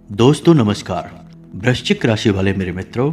दोस्तों नमस्कार। वृश्चिक राशि वाले मेरे मित्रों,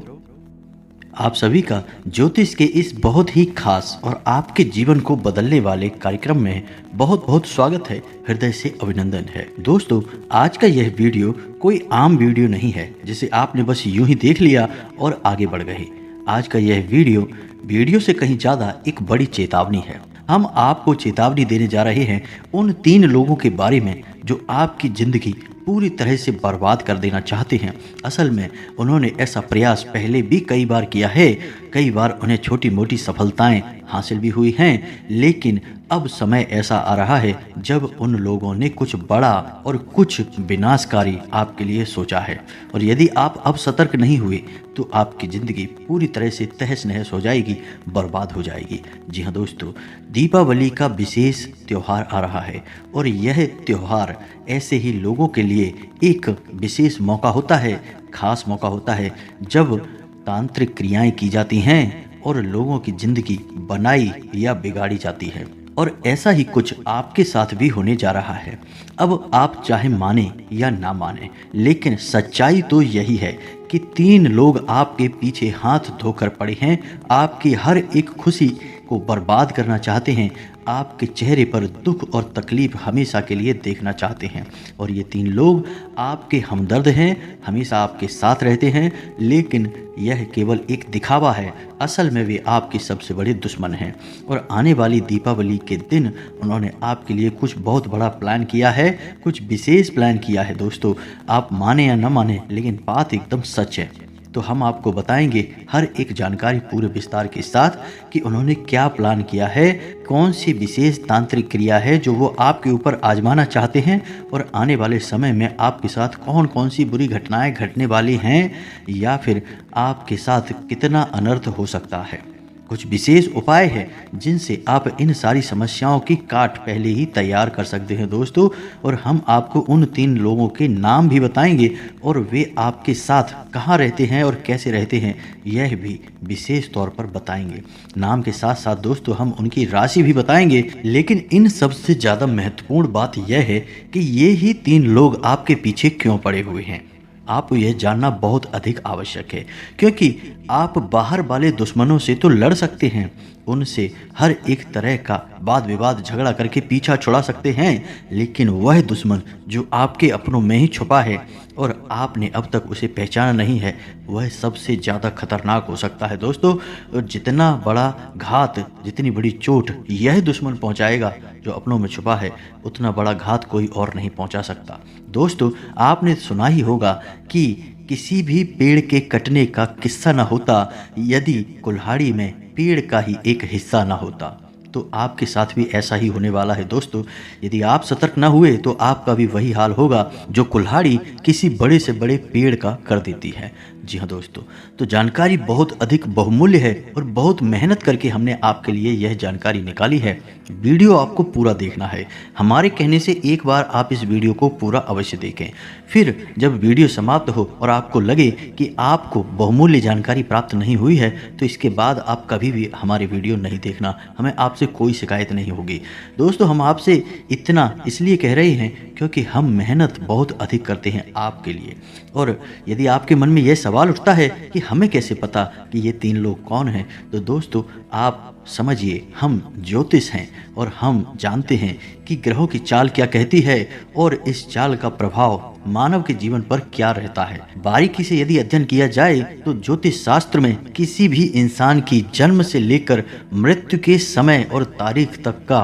आप सभी का ज्योतिष के इस बहुत ही खास और आपके जीवन को बदलने वाले कार्यक्रम में बहुत बहुत स्वागत है। हृदय से अभिनंदन है। दोस्तों, आज का यह वीडियो कोई आम वीडियो नहीं है जिसे आपने बस यूं ही देख लिया और आगे बढ़ गए। आज का यह वीडियो से कहीं ज़्यादा एक बड़ी चेतावनी है। हम आपको चेतावनी देने जा रहे हैं उन 3 लोगों के बारे में जो आपकी ज़िंदगी पूरी तरह से बर्बाद कर देना चाहते हैं। असल में उन्होंने ऐसा प्रयास पहले भी कई बार किया है। कई बार उन्हें छोटी मोटी सफलताएं हासिल भी हुई हैं, लेकिन अब समय ऐसा आ रहा है जब उन लोगों ने कुछ बड़ा और कुछ विनाशकारी आपके लिए सोचा है। और यदि आप अब सतर्क नहीं हुए तो आपकी ज़िंदगी पूरी तरह से तहस नहस हो जाएगी, बर्बाद हो जाएगी। जी हाँ दोस्तों, दीपावली का विशेष त्यौहार आ रहा है और यह त्यौहार ऐसे ही लोगों के लिए एक विशेष मौका होता है, खास मौका होता है जब तांत्रिक क्रियाएं की जाती हैं और लोगों की ज़िंदगी बनाई या बिगाड़ी जाती है। और ऐसा ही कुछ आपके साथ भी होने जा रहा है। अब आप चाहे माने या ना माने, लेकिन सच्चाई तो यही है कि 3 लोग आपके पीछे हाथ धोकर पड़े हैं, आपकी हर एक खुशी को बर्बाद करना चाहते हैं, आपके चेहरे पर दुख और तकलीफ हमेशा के लिए देखना चाहते हैं। और ये 3 लोग आपके हमदर्द हैं, हमेशा आपके साथ रहते हैं, लेकिन यह केवल एक दिखावा है। असल में वे आपके सबसे बड़े दुश्मन हैं। और आने वाली दीपावली के दिन उन्होंने आपके लिए कुछ बहुत बड़ा प्लान किया है, कुछ विशेष प्लान किया है। दोस्तों, आप माने या न माने, लेकिन बात एकदम सच है। तो हम आपको बताएंगे हर एक जानकारी पूरे विस्तार के साथ कि उन्होंने क्या प्लान किया है, कौन सी विशेष तांत्रिक क्रिया है जो वो आपके ऊपर आजमाना चाहते हैं, और आने वाले समय में आपके साथ कौन कौन सी बुरी घटनाएं घटने वाली हैं, या फिर आपके साथ कितना अनर्थ हो सकता है। कुछ विशेष उपाय हैं जिनसे आप इन सारी समस्याओं की काट पहले ही तैयार कर सकते हैं दोस्तों। और हम आपको उन 3 लोगों के नाम भी बताएंगे और वे आपके साथ कहाँ रहते हैं और कैसे रहते हैं, यह भी विशेष तौर पर बताएंगे। नाम के साथ साथ दोस्तों हम उनकी राशि भी बताएंगे। लेकिन इन सबसे ज़्यादा महत्वपूर्ण बात यह है कि ये ही 3 लोग आपके पीछे क्यों पड़े हुए हैं। आपको यह जानना बहुत अधिक आवश्यक है, क्योंकि आप बाहर वाले दुश्मनों से तो लड़ सकते हैं, उनसे हर एक तरह का वाद विवाद झगड़ा करके पीछा छुड़ा सकते हैं, लेकिन वह दुश्मन जो आपके अपनों में ही छुपा है और आपने अब तक उसे पहचाना नहीं है, वह सबसे ज़्यादा खतरनाक हो सकता है दोस्तों। और जितना बड़ा घात, जितनी बड़ी चोट यह दुश्मन पहुंचाएगा जो अपनों में छुपा है, उतना बड़ा घात कोई और नहीं पहुंचा सकता। दोस्तों, आपने सुना ही होगा कि किसी भी पेड़ के कटने का किस्सा न होता यदि कुल्हाड़ी में पेड़ का ही एक हिस्सा न होता। तो आपके साथ भी ऐसा ही होने वाला है दोस्तों। यदि आप सतर्क न हुए तो आपका भी वही हाल होगा जो कुल्हाड़ी किसी बड़े से बड़े पेड़ का कर देती है। जी हाँ दोस्तों, तो जानकारी बहुत अधिक बहुमूल्य है और बहुत मेहनत करके हमने आपके लिए यह जानकारी निकाली है। वीडियो आपको पूरा देखना है। हमारे कहने से एक बार आप इस वीडियो को पूरा अवश्य देखें। फिर जब वीडियो समाप्त हो और आपको लगे कि आपको बहुमूल्य जानकारी प्राप्त नहीं हुई है, तो इसके बाद आप कभी भी हमारे वीडियो नहीं देखना। हमें आपसे कोई शिकायत नहीं होगी। दोस्तों, हम आपसे इतना इसलिए कह रहे हैं क्योंकि हम मेहनत बहुत अधिक करते हैं आपके लिए। और यदि आपके मन में यह सवाल उठता है कि हमें कैसे पता कि ये 3 लोग कौन हैं, तो दोस्तों आप समझिए, हम ज्योतिष हैं और हम जानते हैं कि ग्रहों की चाल क्या कहती है और इस चाल का प्रभाव मानव के जीवन पर क्या रहता है। बारीकी से यदि अध्ययन किया जाए तो ज्योतिष शास्त्र में किसी भी इंसान की जन्म से लेकर मृत्यु के समय और तारीख तक का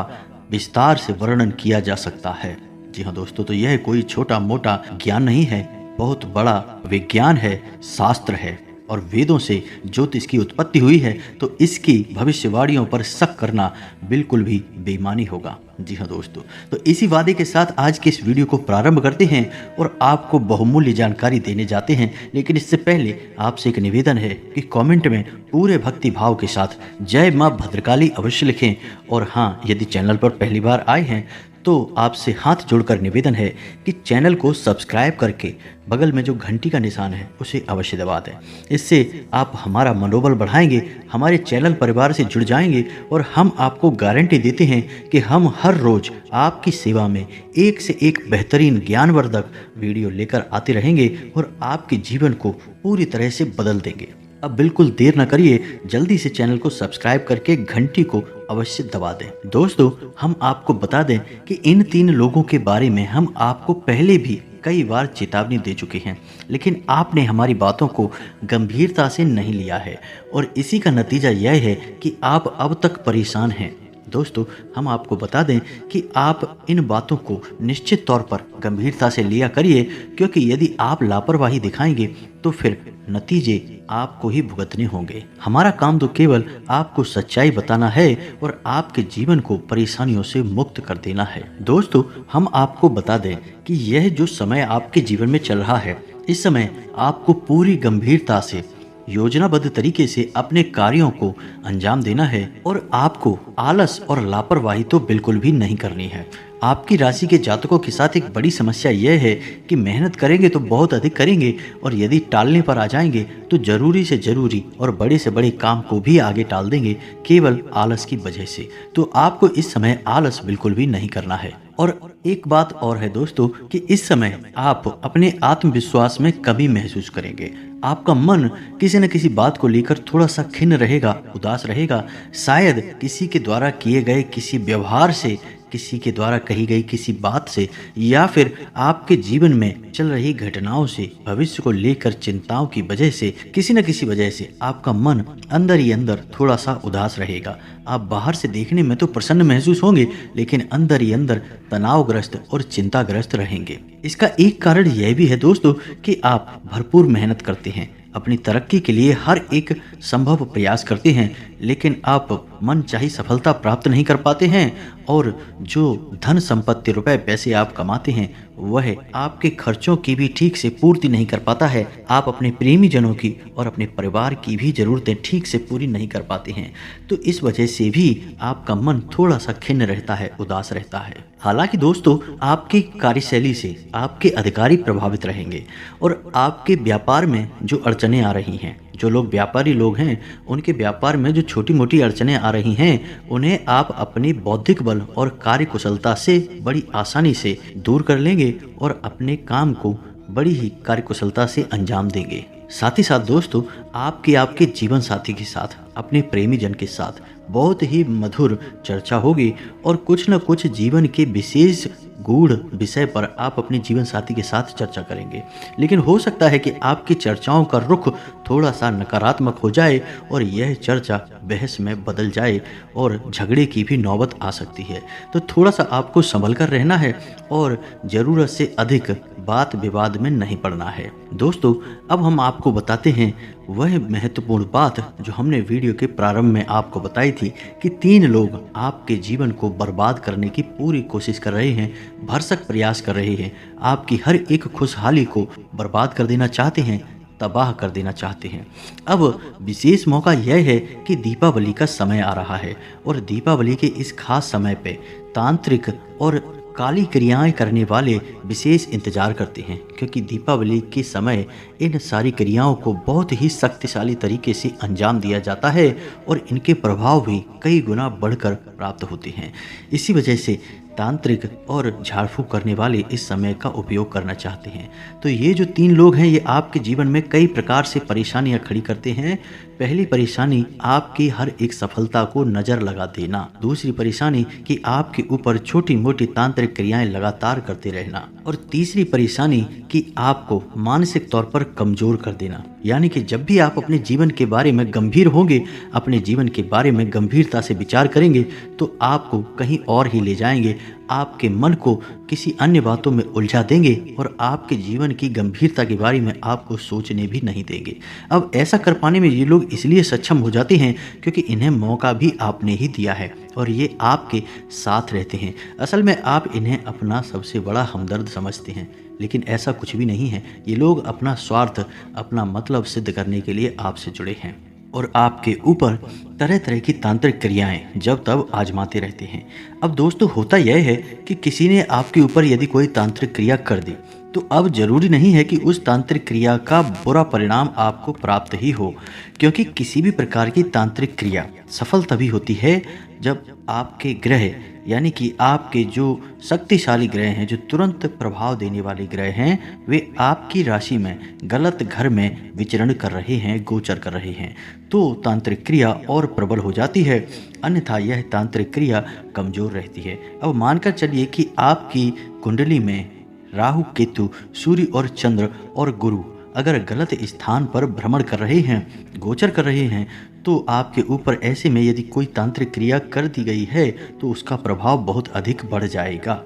विस्तार से वर्णन किया जा सकता है। जी हाँ दोस्तों, तो यह कोई छोटा मोटा ज्ञान नहीं है, बहुत बड़ा विज्ञान है, शास्त्र है। और वेदों से ज्योतिष की उत्पत्ति हुई है, तो इसकी भविष्यवाणियों पर शक करना बिल्कुल भी बेईमानी होगा। जी हाँ दोस्तों, तो इसी वादे के साथ आज के इस वीडियो को प्रारंभ करते हैं और आपको बहुमूल्य जानकारी देने जाते हैं। लेकिन इससे पहले आपसे एक निवेदन है कि कमेंट में पूरे भक्ति भाव के साथ जय माँ भद्रकाली अवश्य लिखें। और हाँ, यदि चैनल पर पहली बार आए हैं तो आपसे हाथ जोड़कर निवेदन है कि चैनल को सब्सक्राइब करके बगल में जो घंटी का निशान है उसे अवश्य दबा दें। इससे आप हमारा मनोबल बढ़ाएंगे, हमारे चैनल परिवार से जुड़ जाएंगे और हम आपको गारंटी देते हैं कि हम हर रोज़ आपकी सेवा में एक से एक बेहतरीन ज्ञानवर्धक वीडियो लेकर आते रहेंगे और आपके जीवन को पूरी तरह से बदल देंगे। अब बिल्कुल देर न करिए, जल्दी से चैनल को सब्सक्राइब करके घंटी को अवश्य दबा दें। दोस्तों, हम आपको बता दें कि इन 3 लोगों के बारे में हम आपको पहले भी कई बार चेतावनी दे चुके हैं, लेकिन आपने हमारी बातों को गंभीरता से नहीं लिया है और इसी का नतीजा यह है कि आप अब तक परेशान हैं। दोस्तों, हम आपको बता दें कि आप इन बातों को निश्चित तौर पर गंभीरता से लिया करिए, क्योंकि यदि आप लापरवाही दिखाएंगे तो फिर नतीजे आपको ही भुगतने होंगे। हमारा काम तो केवल आपको सच्चाई बताना है और आपके जीवन को परेशानियों से मुक्त कर देना है। दोस्तों, हम आपको बता दें कि यह जो समय आपके जीवन में चल रहा है, इस समय आपको पूरी गंभीरता से योजनाबद्ध तरीके से अपने कार्यों को अंजाम देना है और आपको आलस और लापरवाही तो बिल्कुल भी नहीं करनी है। आपकी राशि के जातकों के साथ एक बड़ी समस्या यह है कि मेहनत करेंगे तो बहुत अधिक करेंगे और यदि टालने पर आ जाएंगे तो जरूरी से जरूरी और बड़े से बड़े काम को भी आगे टाल देंगे, केवल आलस की वजह से। तो आपको इस समय आलस बिल्कुल भी नहीं करना है। और एक बात और है दोस्तों कि इस समय आप अपने आत्मविश्वास में कमी महसूस करेंगे। आपका मन किसी न किसी बात को लेकर थोड़ा सा खिन्न रहेगा, उदास रहेगा। शायद किसी के द्वारा किए गए किसी व्यवहार से, किसी के द्वारा कही गई किसी बात से, या फिर आपके जीवन में चल रही घटनाओं से, भविष्य को लेकर चिंताओं की वजह से, किसी न किसी वजह से आपका मन अंदर ही अंदर थोड़ा सा उदास रहेगा। आप बाहर से देखने में तो प्रसन्न महसूस होंगे, लेकिन अंदर ही अंदर तनावग्रस्त और चिंताग्रस्त रहेंगे। इसका एक कारण यह भी है दोस्तों कि आप भरपूर मेहनत करते हैं, अपनी तरक्की के लिए हर एक संभव प्रयास करते हैं, लेकिन आप मनचाही सफलता प्राप्त नहीं कर पाते हैं और जो धन संपत्ति, रुपए पैसे आप कमाते हैं वह आपके खर्चों की भी ठीक से पूर्ति नहीं कर पाता है। आप अपने प्रेमी जनों की और अपने परिवार की भी जरूरतें ठीक से पूरी नहीं कर पाते हैं। तो इस वजह से भी आपका मन थोड़ा सा खिन्न रहता है, उदास रहता है। हालांकि दोस्तों, आपकी कार्यशैली से आपके अधिकारी प्रभावित रहेंगे और आपके व्यापार में जो अड़चनें आ रही हैं, जो लोग व्यापारी लोग हैं उनके व्यापार में जो छोटी मोटी अड़चनें आ रही हैं, उन्हें आप अपनी बौद्धिक बल और कार्य कुशलता से बड़ी आसानी से दूर कर लेंगे और अपने काम को बड़ी ही कार्यकुशलता से अंजाम देंगे। साथ ही साथ दोस्तों, आपके जीवन साथी के साथ, अपने प्रेमी जन के साथ बहुत ही मधुर चर्चा होगी और कुछ न कुछ जीवन के विशेष गूढ़ विषय पर आप अपने जीवन साथी के साथ चर्चा करेंगे। लेकिन हो सकता है कि आपकी चर्चाओं का रुख थोड़ा सा नकारात्मक हो जाए और यह चर्चा बहस में बदल जाए और झगड़े की भी नौबत आ सकती है। तो थोड़ा सा आपको संभल कर रहना है और ज़रूरत से अधिक बात विवाद में नहीं पड़ना है। दोस्तों, अब हम आपको बताते हैं वह महत्वपूर्ण बात जो हमने वीडियो के प्रारंभ में आपको बताई थी कि 3 लोग आपके जीवन को बर्बाद करने की पूरी कोशिश कर रहे हैं, भरसक प्रयास कर रहे हैं, आपकी हर एक खुशहाली को बर्बाद कर देना चाहते हैं, तबाह कर देना चाहते हैं। अब विशेष मौका यह है कि दीपावली का समय आ रहा है और दीपावली के इस खास समय पे तांत्रिक और काली क्रियाएं करने वाले विशेष इंतजार करते हैं, क्योंकि दीपावली के समय इन सारी क्रियाओं को बहुत ही शक्तिशाली तरीके से अंजाम दिया जाता है और इनके प्रभाव भी कई गुना बढ़कर प्राप्त होते हैं। इसी वजह से तांत्रिक और झाड़ फूक करने वाले इस समय का उपयोग करना चाहते हैं। तो ये जो 3 लोग हैं, ये आपके जीवन में कई प्रकार से परेशानियां खड़ी करते हैं। पहली परेशानी, आपकी हर एक सफलता को नज़र लगा देना। दूसरी परेशानी कि आपके ऊपर छोटी मोटी तांत्रिक क्रियाएं लगातार करते रहना। और तीसरी परेशानी कि आपको मानसिक तौर पर कमज़ोर कर देना। यानी कि जब भी आप अपने जीवन के बारे में गंभीर होंगे, अपने जीवन के बारे में गंभीरता से विचार करेंगे, तो आपको कहीं और ही ले जाएंगे, आपके मन को किसी अन्य बातों में उलझा देंगे और आपके जीवन की गंभीरता के बारे में आपको सोचने भी नहीं देंगे। अब ऐसा कर पाने में ये लोग इसलिए सक्षम हो जाते हैं क्योंकि इन्हें मौका भी आपने ही दिया है और ये आपके साथ रहते हैं। असल में आप इन्हें अपना सबसे बड़ा हमदर्द समझते हैं, लेकिन ऐसा कुछ भी नहीं है। ये लोग अपना स्वार्थ, अपना मतलब सिद्ध करने के लिए आपसे जुड़े हैं। और आपके ऊपर तरह तरह की तांत्रिक क्रियाएं जब तब आजमाते रहते हैं। अब दोस्तों होता यह है कि किसी ने आपके ऊपर यदि कोई तांत्रिक क्रिया कर दी तो अब जरूरी नहीं है कि उस तांत्रिक क्रिया का बुरा परिणाम आपको प्राप्त ही हो, क्योंकि किसी भी प्रकार की तांत्रिक क्रिया सफल तभी होती है जब आपके ग्रह यानी कि आपके जो शक्तिशाली ग्रह हैं, जो तुरंत प्रभाव देने वाले ग्रह हैं, वे आपकी राशि में गलत घर में विचरण कर रहे हैं, गोचर कर रहे हैं, तो तांत्रिक क्रिया और प्रबल हो जाती है। अन्यथा यह तांत्रिक क्रिया कमजोर रहती है। अब मानकर चलिए कि आपकी कुंडली में राहु, केतु, सूर्य और चंद्र और गुरु अगर गलत स्थान पर भ्रमण कर रहे हैं, गोचर कर रहे हैं, तो आपके ऊपर ऐसे में यदि कोई तांत्रिक क्रिया कर दी गई है तो उसका प्रभाव बहुत अधिक बढ़ जाएगा।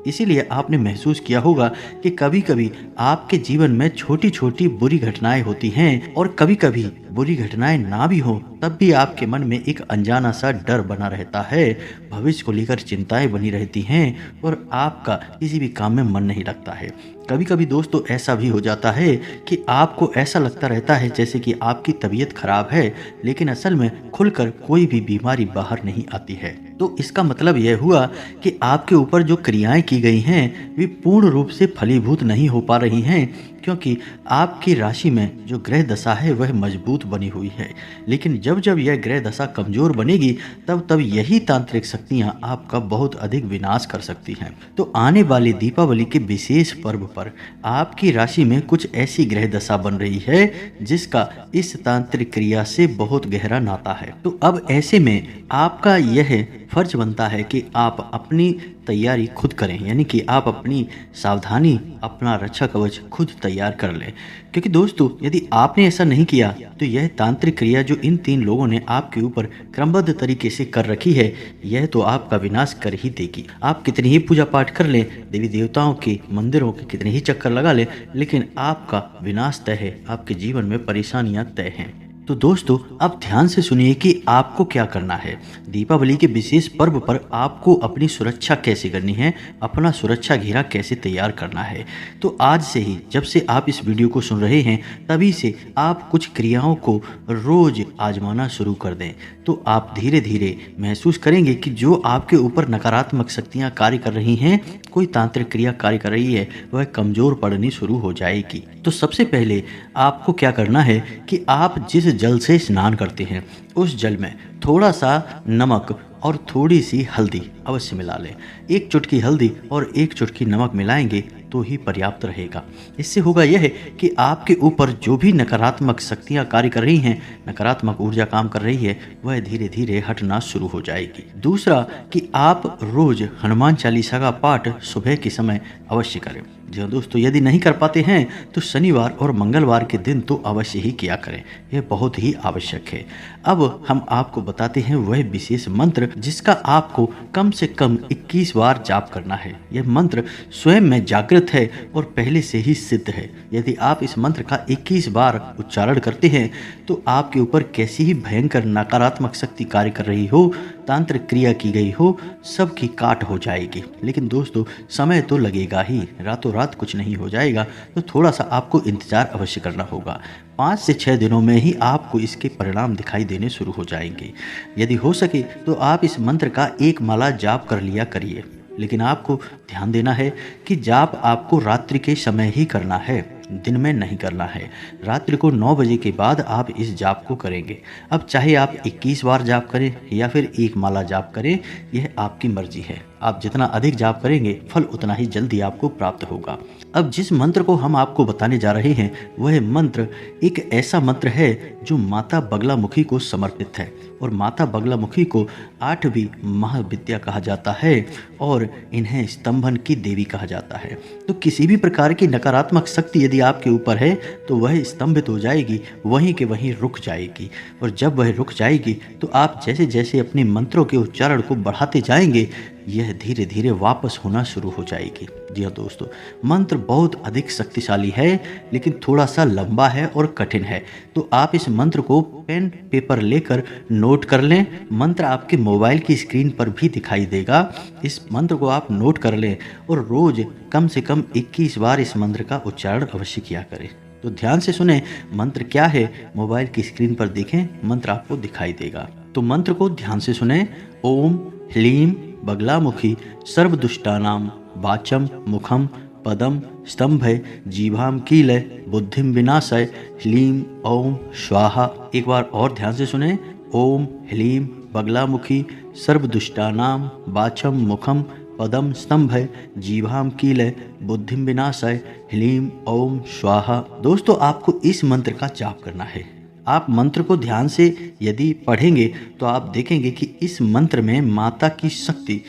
इसीलिए आपने महसूस किया होगा कि कभी कभी आपके जीवन में छोटी छोटी बुरी घटनाएं होती हैं, और कभी कभी बुरी घटनाएं ना भी हो तब भी आपके मन में एक अनजाना सा डर बना रहता है, भविष्य को लेकर चिंताएं बनी रहती हैं और आपका किसी भी काम में मन नहीं लगता है। कभी कभी दोस्तों ऐसा भी हो जाता है कि आपको ऐसा लगता रहता है जैसे कि आपकी तबीयत खराब है, लेकिन असल में खुलकर कोई भी बीमारी बाहर नहीं आती है। तो इसका मतलब यह हुआ कि आपके ऊपर जो क्रियाएं की गई हैं वे पूर्ण रूप से फलीभूत नहीं हो पा रही हैं, क्योंकि आपकी राशि में जो ग्रह दशा है वह मजबूत बनी हुई है। लेकिन जब जब यह ग्रह दशा कमजोर बनेगी तब तब यही तांत्रिक शक्तियां आपका बहुत अधिक विनाश कर सकती हैं। तो आने वाले दीपावली के विशेष पर्व पर आपकी राशि में कुछ ऐसी ग्रह दशा बन रही है जिसका इस तांत्रिक क्रिया से बहुत गहरा नाता है। तो अब ऐसे में आपका यह फर्ज बनता है कि आप अपनी तैयारी खुद करें, यानी कि आप अपनी सावधानी, अपना रक्षा कवच खुद तैयार कर लें। क्योंकि दोस्तों यदि आपने ऐसा नहीं किया तो यह तांत्रिक क्रिया जो इन 3 लोगों ने आपके ऊपर क्रमबद्ध तरीके से कर रखी है, यह तो आपका विनाश कर ही देगी। आप कितनी ही पूजा पाठ कर लें, देवी देवताओं के मंदिरों के कितने ही चक्कर लगा लें, लेकिन आपका विनाश तय है, आपके जीवन में परेशानियां तय हैं। तो दोस्तों अब ध्यान से सुनिए कि आपको क्या करना है। दीपावली के विशेष पर्व पर आपको अपनी सुरक्षा कैसे करनी है, अपना सुरक्षा घेरा कैसे तैयार करना है। तो आज से ही, जब से आप इस वीडियो को सुन रहे हैं तभी से आप कुछ क्रियाओं को रोज आजमाना शुरू कर दें, तो आप धीरे धीरे महसूस करेंगे कि जो आपके ऊपर नकारात्मक शक्तियां कार्य कर रही हैं, कोई तांत्रिक क्रिया कार्य कर रही है, वह कमजोर पड़नी शुरू हो जाएगी। तो सबसे पहले आपको क्या करना है कि आप जिस जल से स्नान करते हैं उस जल में थोड़ा सा नमक और थोड़ी सी हल्दी अवश्य मिला लें। 1 चुटकी हल्दी और 1 चुटकी नमक मिलाएंगे तो ही पर्याप्त रहेगा। इससे होगा यह कि आपके ऊपर जो भी नकारात्मक शक्तियां कार्य कर रही हैं, नकारात्मक ऊर्जा काम कर रही है, वह धीरे धीरे हटना शुरू हो जाएगी। दूसरा कि आप रोज हनुमान चालीसा का पाठ सुबह के समय अवश्य करें। जी हाँ दोस्तों, यदि नहीं कर पाते हैं तो शनिवार और मंगलवार के दिन तो अवश्य ही किया करें, यह बहुत ही आवश्यक है। अब हम आपको बताते हैं वह विशेष मंत्र जिसका आपको कम से कम 21 बार जाप करना है। यह मंत्र स्वयं में जागृत है और पहले से ही सिद्ध है। यदि आप इस मंत्र का 21 बार उच्चारण करते हैं तो आपके ऊपर कैसी ही भयंकर नकारात्मक शक्ति कार्य कर रही हो, तांत्रिक क्रिया की गई हो, सबकी काट हो जाएगी। लेकिन दोस्तों समय तो लगेगा ही, रातों रात कुछ नहीं हो जाएगा, तो थोड़ा सा आपको इंतजार अवश्य करना होगा। 5 से 6 दिनों में ही आपको इसके परिणाम दिखाई देने शुरू हो जाएंगे। यदि हो सके तो आप इस मंत्र का 1 माला जाप कर लिया करिए, लेकिन आपको ध्यान देना है कि जाप आपको रात्रि के समय ही करना है, दिन में नहीं करना है। रात्रि को 9 बजे के बाद आप इस जाप को करेंगे। अब चाहे आप 21 बार जाप करें या फिर 1 माला जाप करें, यह आपकी मर्जी है। आप जितना अधिक जाप करेंगे फल उतना ही जल्दी आपको प्राप्त होगा। अब जिस मंत्र को हम आपको बताने जा रहे हैं वह मंत्र एक ऐसा मंत्र है जो माता बगलामुखी को समर्पित है, और माता बगलामुखी को 8वीं महाविद्या कहा जाता है और इन्हें स्तंभन की देवी कहा जाता है। तो किसी भी प्रकार की नकारात्मक शक्ति यदि आपके ऊपर है तो वह स्तंभित हो जाएगी, वहीं के वहीं रुक जाएगी। और जब वह रुक जाएगी तो आप जैसे जैसे अपने मंत्रों के उच्चारण को बढ़ाते जाएंगे, यह धीरे धीरे वापस होना शुरू हो जाएगी। जी हाँ दोस्तों, मंत्र बहुत अधिक शक्तिशाली है लेकिन थोड़ा सा लंबा है और कठिन है। तो आप इस मंत्र को पेन पेपर लेकर नोट कर लें। मंत्र आपके मोबाइल की स्क्रीन पर भी दिखाई देगा। इस मंत्र को आप नोट कर लें और रोज कम से कम 21 बार इस मंत्र का उच्चारण अवश्य किया करें। तो ध्यान से सुने मंत्र क्या है। मोबाइल की स्क्रीन पर देखें, मंत्र आपको दिखाई देगा। तो मंत्र को ध्यान से सुने। ओम ह्लीम बगलामुखी सर्वदुष्टानाम वाचम मुखम पदम स्तंभय जीभाम कीलय बुद्धिम विनाशय ह्लीम ओम स्वाहा। एक बार और ध्यान से सुने। ओम ह्लीम बगलामुखी सर्वदुष्टानाम वाचम मुखम पदम स्तंभय जीभाम कीलय बुद्धिम विनाशय ह्लीम ओम स्वाहा। दोस्तों, आपको इस मंत्र का जाप करना है। आप मंत्र को ध्यान से यदि पढ़ेंगे तो आप देखेंगे कि इस मंत्र में माता की शक्ति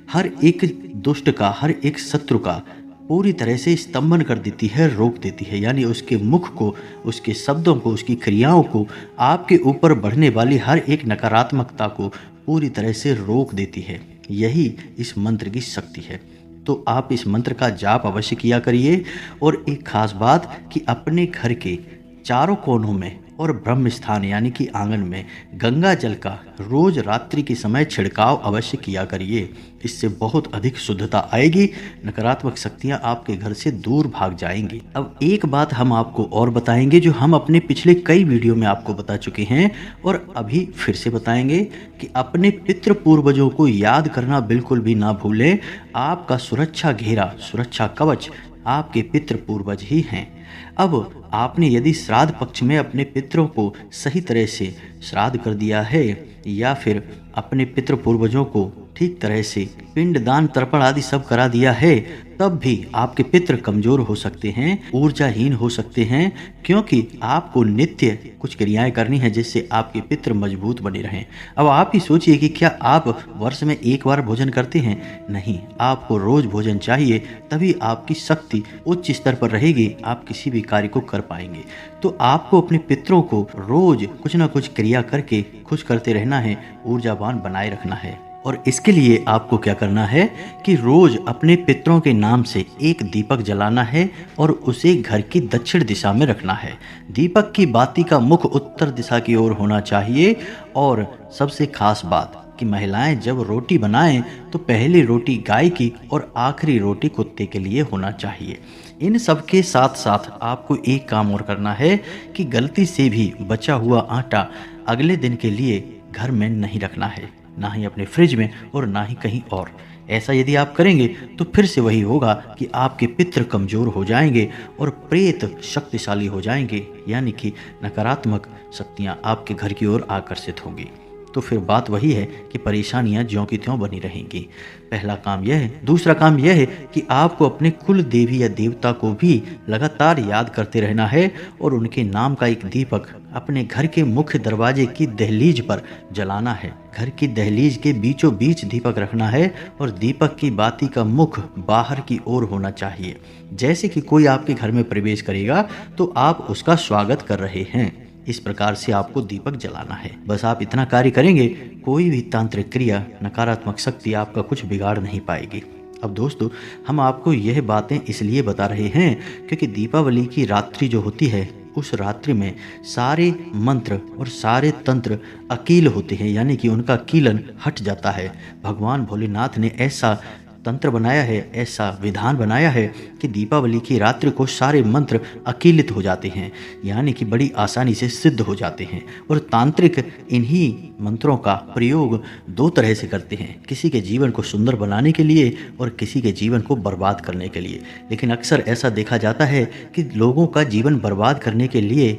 हर एक दुष्ट का, हर एक शत्रु का पूरी तरह से स्तंभन कर देती है, रोक देती है। यानी उसके मुख को, उसके शब्दों को, उसकी क्रियाओं को, आपके ऊपर बढ़ने वाली हर एक नकारात्मकता को पूरी तरह से रोक देती है। यही इस मंत्र की शक्ति है। तो आप इस मंत्र का जाप अवश्य किया करिए। और एक खास बात कि अपने घर के चारों कोनों में और ब्रह्म स्थान यानी कि आंगन में गंगा जल का रोज रात्रि के समय छिड़काव अवश्य किया करिए। इससे बहुत अधिक शुद्धता आएगी, नकारात्मक शक्तियां आपके घर से दूर भाग जाएंगी। अब एक बात हम आपको और बताएंगे जो हम अपने पिछले कई वीडियो में आपको बता चुके हैं और अभी फिर से बताएंगे कि अपने पितृ पूर्वजों को याद करना बिल्कुल भी ना भूलें। आपका सुरक्षा घेरा, सुरक्षा कवच आपके पितृ पूर्वज ही हैं। अब आपने यदि श्राद्ध पक्ष में अपने पितरों को सही तरह से श्राद्ध कर दिया है या फिर अपने पितृ पूर्वजों को ठीक तरह से पिंडदान तर्पण आदि सब करा दिया है, तब भी आपके पितृ कमजोर हो सकते हैं, ऊर्जाहीन हो सकते हैं, क्योंकि आपको नित्य कुछ क्रियाएं करनी है जिससे आपके पितृ मजबूत बने रहें। अब आप ही सोचिए कि क्या आप वर्ष में एक बार भोजन करते हैं? नहीं, आपको रोज भोजन चाहिए, तभी आपकी शक्ति उच्च स्तर पर रहेगी, आप किसी भी कार्य को कर पाएंगे। तो आपको अपने पितरों को रोज कुछ ना कुछ क्रिया करके खुश करते रहना है, ऊर्जावान बनाए रखना है। और इसके लिए आपको क्या करना है कि रोज अपने पितरों के नाम से एक दीपक जलाना है और उसे घर की दक्षिण दिशा में रखना है। दीपक की बाती का मुख उत्तर दिशा की ओर होना चाहिए। और सबसे खास बात कि महिलाएं जब रोटी बनाएं तो पहली रोटी गाय की और आखिरी रोटी कुत्ते के लिए होना चाहिए। इन सब के साथ साथ आपको एक काम और करना है कि गलती से भी बचा हुआ आटा अगले दिन के लिए घर में नहीं रखना है, ना ही अपने फ्रिज में और ना ही कहीं और। ऐसा यदि आप करेंगे तो फिर से वही होगा कि आपके पितृ कमजोर हो जाएंगे और प्रेत शक्तिशाली हो जाएंगे, यानी कि नकारात्मक शक्तियां आपके घर की ओर आकर्षित होंगी। तो फिर बात वही है कि परेशानियां ज्यों की त्यों बनी रहेंगी। पहला काम यह है। दूसरा काम यह है कि आपको अपने कुल देवी या देवता को भी लगातार याद करते रहना है और उनके नाम का एक दीपक अपने घर के मुख्य दरवाजे की दहलीज पर जलाना है। घर की दहलीज के बीचों बीच दीपक रखना है और दीपक की बाती का मुख बाहर की ओर होना चाहिए। जैसे कि कोई आपके घर में प्रवेश करेगा तो आप उसका स्वागत कर रहे हैं, इस प्रकार से आपको दीपक जलाना है। बस आप इतना कार्य करेंगे, कोई भी तांत्रिक क्रिया, नकारात्मक शक्ति आपका कुछ बिगाड़ नहीं पाएगी। अब दोस्तों, हम आपको यह बातें इसलिए बता रहे हैं क्योंकि दीपावली की रात्रि जो होती है, उस रात्रि में सारे मंत्र और सारे तंत्र अकील होते हैं, यानी कि उनका कीलन हट जाता है। भगवान भोलेनाथ ने ऐसा तंत्र बनाया है, ऐसा विधान बनाया है कि दीपावली की रात्रि को सारे मंत्र अकीलित हो जाते हैं, यानी कि बड़ी आसानी से सिद्ध हो जाते हैं। और तांत्रिक इन्हीं मंत्रों का प्रयोग दो तरह से करते हैं, किसी के जीवन को सुंदर बनाने के लिए और किसी के जीवन को बर्बाद करने के लिए। लेकिन अक्सर ऐसा देखा जाता है कि लोगों का जीवन बर्बाद करने के लिए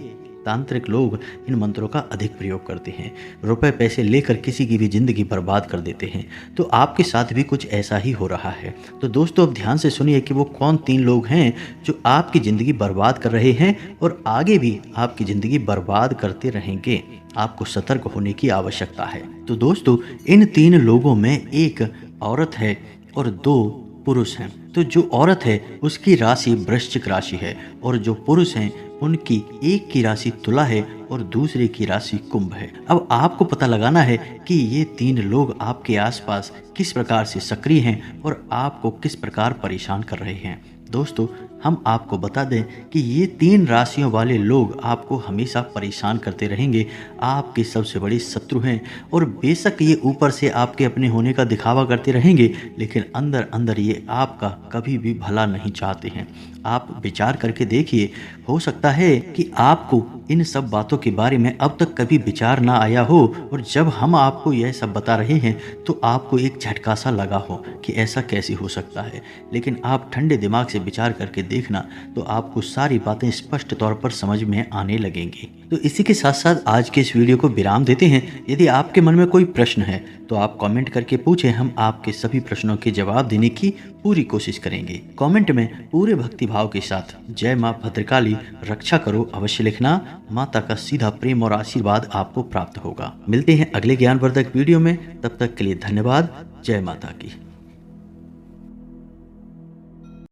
तांत्रिक लोग इन मंत्रों का अधिक प्रयोग करते हैं, रुपए पैसे लेकर किसी की भी जिंदगी बर्बाद कर देते हैं। तो आपके साथ भी कुछ ऐसा ही हो रहा है। तो दोस्तों, अब ध्यान से सुनिए कि वो कौन 3 लोग हैं जो आपकी ज़िंदगी बर्बाद कर रहे हैं और आगे भी आपकी ज़िंदगी बर्बाद करते रहेंगे। आपको सतर्क होने की आवश्यकता है। तो दोस्तों, इन 3 लोगों में एक औरत है और 2 पुरुष हैं। तो जो औरत है उसकी राशि वृश्चिक राशि है और जो पुरुष हैं उनकी एक की राशि तुला है और दूसरे की राशि कुंभ है। अब आपको पता लगाना है कि ये 3 लोग आपके आसपास किस प्रकार से सक्रिय हैं और आपको किस प्रकार परेशान कर रहे हैं। दोस्तों, हम आपको बता दें कि ये 3 राशियों वाले लोग आपको हमेशा परेशान करते रहेंगे, आपके सबसे बड़े शत्रु हैं और बेशक ये ऊपर से आपके अपने होने का दिखावा करते रहेंगे, लेकिन अंदर अंदर ये आपका कभी भी भला नहीं चाहते हैं। आप विचार करके देखिए, हो सकता है कि आपको इन सब बातों के बारे में अब तक कभी विचार ना आया हो और जब हम आपको यह सब बता रहे हैं तो आपको एक झटका सा लगा हो कि ऐसा कैसे हो सकता है। लेकिन आप ठंडे दिमाग से विचार करके देखना तो आपको सारी बातें स्पष्ट तौर पर समझ में आने लगेंगी। तो इसी के साथ साथ आज के इस वीडियो को विराम देते हैं। यदि आपके मन में कोई प्रश्न है तो आप कमेंट करके पूछें, हम आपके सभी प्रश्नों के जवाब देने की पूरी कोशिश करेंगे। कमेंट में पूरे भक्ति भाव के साथ जय माँ भद्रकाली रक्षा करो अवश्य लिखना। माता का सीधा प्रेम और आशीर्वाद आपको प्राप्त होगा। मिलते हैं अगले ज्ञानवर्धक वीडियो में, तब तक के लिए धन्यवाद। जय माता की।